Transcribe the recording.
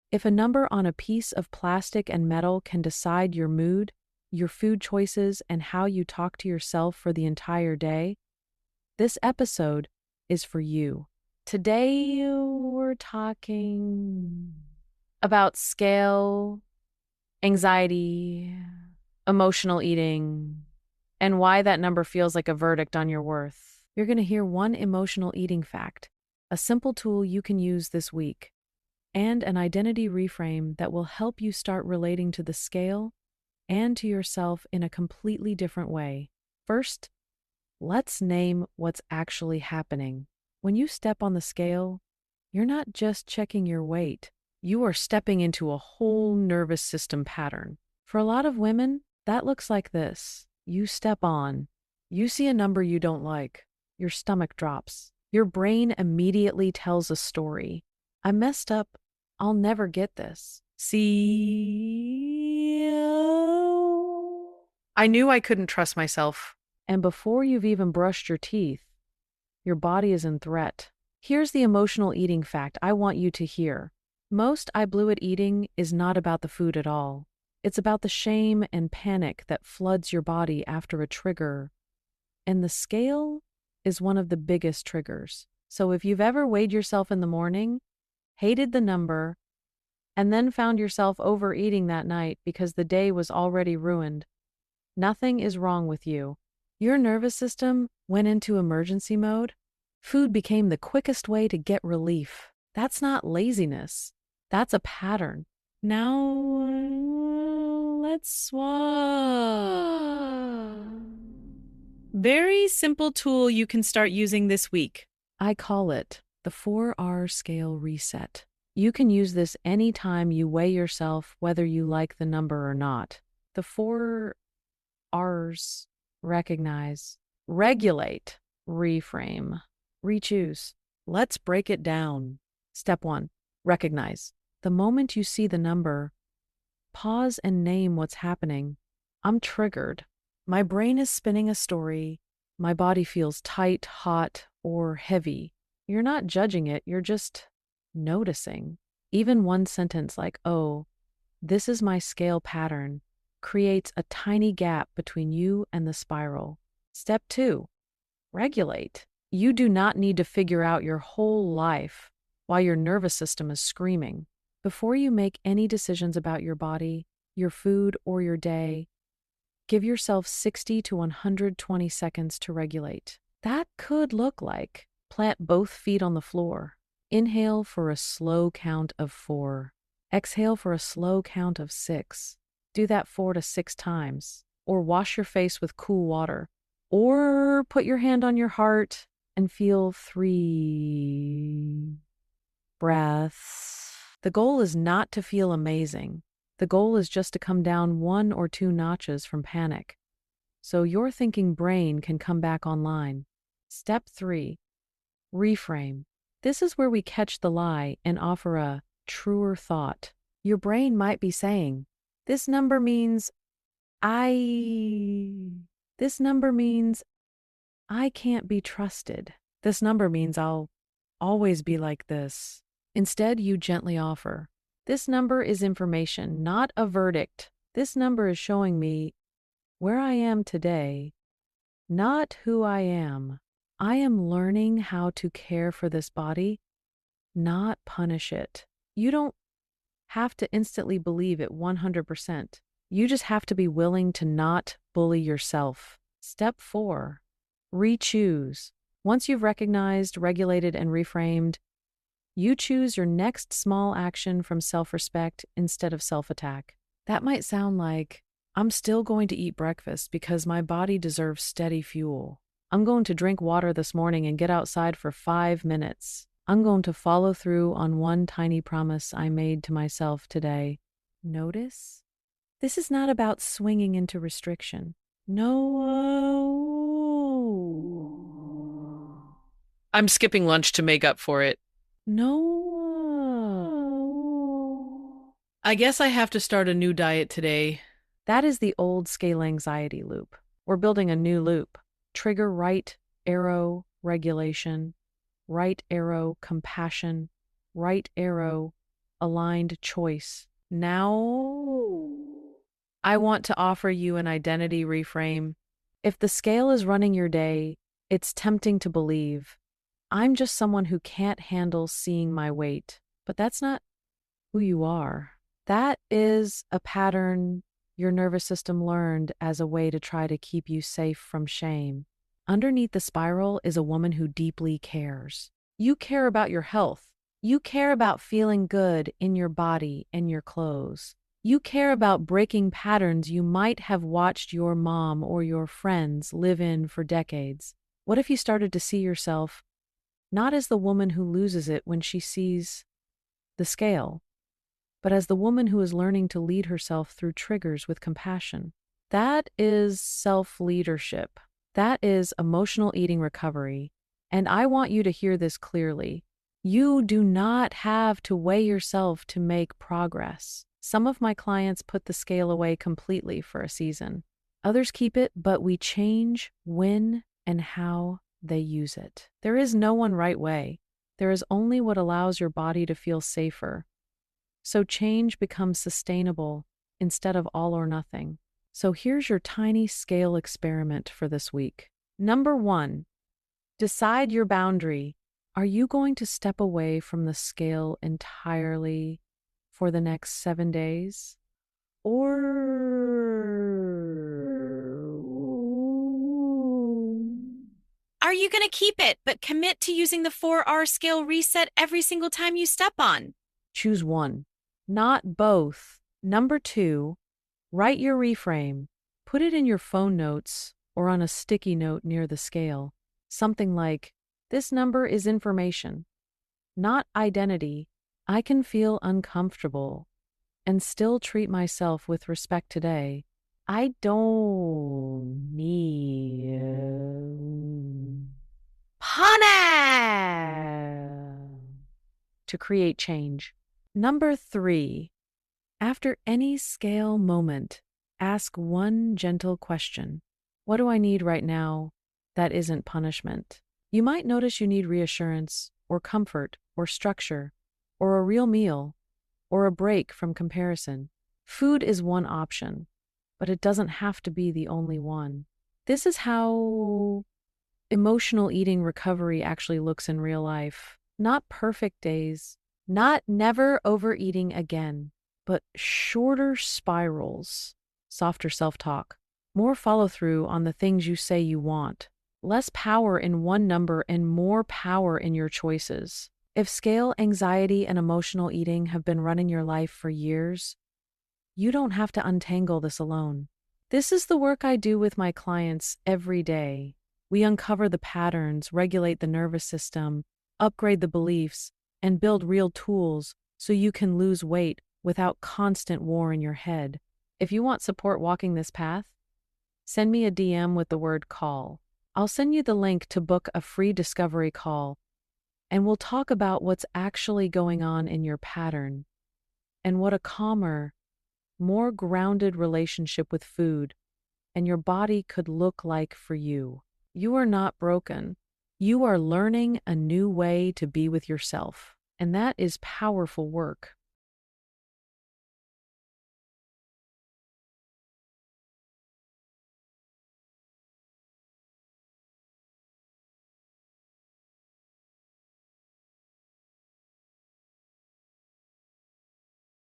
If a number on a piece of plastic and metal can decide your mood, your food choices, and how you talk to yourself for the entire day, this episode is for you. Today, we're talking about scale, anxiety, emotional eating, and why that number feels like a verdict on your worth. You're going to hear one emotional eating fact, a simple tool you can use this week, and an identity reframe that will help you start relating to the scale and to yourself in a completely different way. First, let's name what's actually happening. When you step on the scale, you're not just checking your weight, you are stepping into a whole nervous system pattern. For a lot of women, that looks like this. You step on, you see a number you don't like, your stomach drops. Your brain immediately tells a story. I messed up, I'll never get this. See? I knew I couldn't trust myself. And before you've even brushed your teeth, your body is in threat. Here's the emotional eating fact I want you to hear. Most I blew at eating is not about the food at all. It's about the shame and panic that floods your body after a trigger. And the scale is one of the biggest triggers. So if you've ever weighed yourself in the morning, hated the number, and then found yourself overeating that night because the day was already ruined, nothing is wrong with you. Your nervous system went into emergency mode. Food became the quickest way to get relief. That's not laziness. That's a pattern. Now, let's swap. Very simple tool you can start using this week. I call it the 4R scale reset. You can use this anytime you weigh yourself, whether you like the number or not. The 4 R's: recognize, regulate, reframe, re-choose. Let's break it down. Step 1, recognize. The moment you see the number, pause and name what's happening. I'm triggered. My brain is spinning a story. My body feels tight, hot, or heavy. You're not judging it, you're just noticing. Even one sentence like, oh, this is my scale pattern, creates a tiny gap between you and the spiral. Step 2, regulate. You do not need to figure out your whole life while your nervous system is screaming. Before you make any decisions about your body, your food, or your day, give yourself 60 to 120 seconds to regulate. That could look like plant both feet on the floor. Inhale for a slow count of 4. Exhale for a slow count of 6. Do that 4 to 6 times. Or wash your face with cool water. Or put your hand on your heart and feel 3 breaths. The goal is not to feel amazing. The goal is just to come down 1 or 2 notches from panic, so your thinking brain can come back online. Step 3, reframe. This is where we catch the lie and offer a truer thought. Your brain might be saying, this number means This number means I can't be trusted. This number means I'll always be like this. Instead, you gently offer, this number is information, not a verdict. This number is showing me where I am today, not who I am. I am learning how to care for this body, not punish it. You don't have to instantly believe it 100%. You just have to be willing to not bully yourself. Step 4, re-choose. Once you've recognized, regulated, and reframed, you choose your next small action from self-respect instead of self-attack. That might sound like, I'm still going to eat breakfast because my body deserves steady fuel. I'm going to drink water this morning and get outside for 5 minutes. I'm going to follow through on one tiny promise I made to myself today. Notice? This is not about swinging into restriction. No. I'm skipping lunch to make up for it. No. I guess I have to start a new diet today. That is the old scale anxiety loop. We're building a new loop. Trigger right arrow regulation, right arrow compassion, right arrow aligned choice. Now, I want to offer you an identity reframe. If the scale is running your day, it's tempting to believe, I'm just someone who can't handle seeing my weight. But that's not who you are. That is a pattern your nervous system learned as a way to try to keep you safe from shame. Underneath the spiral is a woman who deeply cares. You care about your health. You care about feeling good in your body and your clothes. You care about breaking patterns you might have watched your mom or your friends live in for decades. What if you started to see yourself not as the woman who loses it when she sees the scale, but as the woman who is learning to lead herself through triggers with compassion? That is self-leadership. That is emotional eating recovery. And I want you to hear this clearly. You do not have to weigh yourself to make progress. Some of my clients put the scale away completely for a season. Others keep it, but we change when and how they use it. There is no one right way. There is only what allows your body to feel safer. So change becomes sustainable instead of all or nothing. So here's your tiny scale experiment for this week. Number 1, decide your boundary. Are you going to step away from the scale entirely for the next 7 days? Or Are you going to keep it, but commit to using the 4R scale reset every single time you step on? choose one, not both. Number 2, write your reframe. Put it in your phone notes or on a sticky note near the scale. Something like, this number is information, not identity. I can feel uncomfortable and still treat myself with respect today. I don't need punish to create change. Number 3, after any scale moment, ask one gentle question. What do I need right now that isn't punishment? You might notice you need reassurance, or comfort, or structure, or a real meal, or a break from comparison. Food is one option, but it doesn't have to be the only one. This is how emotional eating recovery actually looks in real life. Not perfect days, not never overeating again, but shorter spirals, softer self-talk, more follow-through on the things you say you want, less power in one number and more power in your choices. If scale anxiety and emotional eating have been running your life for years, you don't have to untangle this alone. This is the work I do with my clients every day. We uncover the patterns, regulate the nervous system, upgrade the beliefs, and build real tools so you can lose weight without constant war in your head. If you want support walking this path, send me a DM with the word call. I'll send you the link to book a free discovery call, and we'll talk about what's actually going on in your pattern and what a calmer, more grounded relationship with food and your body could look like for you. You are not broken. You are learning a new way to be with yourself, and that is powerful work.